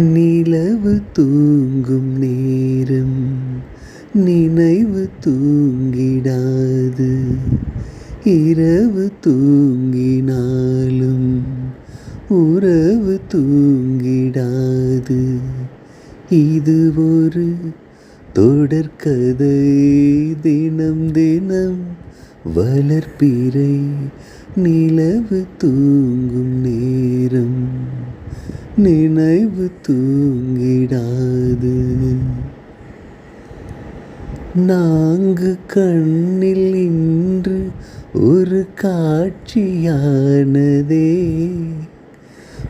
நிலவு தூங்கும் நேரம் நினைவு தூங்கிடாது. இரவு தூங்கினாலும் உறவு தூங்கிடாது. இது ஒரு தொடர்கதை, தினம் தினம் வளர்பிறை. நிலவு தூங்கும் நேரம் நினைவு தூங்கிடாது. நான்கு கண்ணில் இன்று ஒரு காட்சியானதே.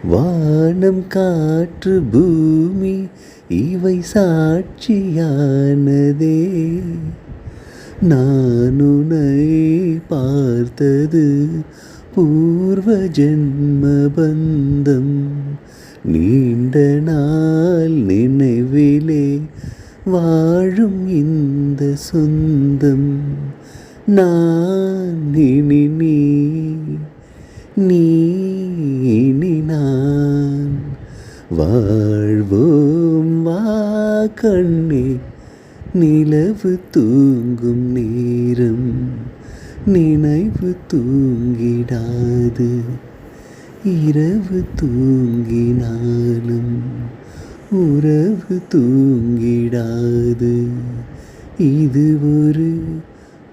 வானம் காற்று பூமி இவை சாட்சியானதே. நான் உன்னை பார்த்தது பூர்வ ஜென்ம பந்தம். நீண்ட நாள் நினைவிலே வாழும் இந்த சொந்தம். நான் இனி நீ இனி நான் வாழ்வோம் வா கண்ணே. நிலவு தூங்கும் நேரம் நினைவு தூங்கிடாது. இரவு தூங்கினாலும் உறவு தூங்கிடாது. இது ஒரு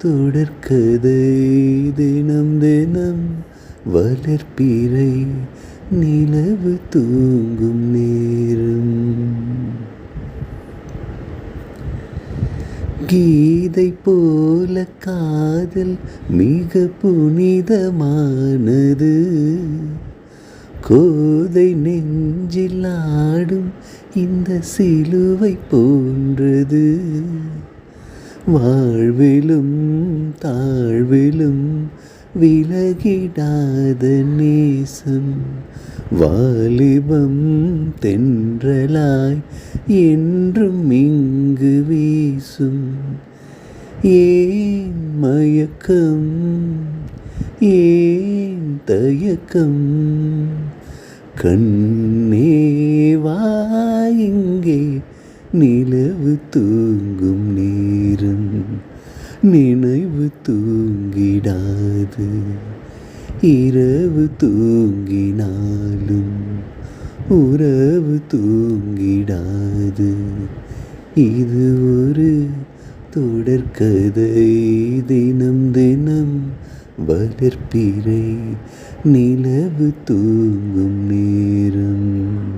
தொடர்கதை, தினம் தினம் வளர்பிறை. நிலவு தூங்கும் நேரம். கீதை போல காதல் மிக புனிதமானது. கோதை நெஞ்சில் ஆடும் இந்த சிலுவை போன்றது. வாழ்விலும் தாழ்விலும் விலகிடாத நேசம். வாலிபம் தென்றலாய் என்றும் இங்கு வீசும். ஏன் மயக்கம், ஏன் தயக்கம், கண்ணே வா இங்கே. நிலவு தூங்கும் நேரம் நினைவு தூங்கிடாது. இரவு தூங்கினாலும் உறவு தூங்கிடாது. இது ஒரு தொடர்கதை, தினம் தினம் வளர்பிறை. நிலவு தூங்கும் நேரம்.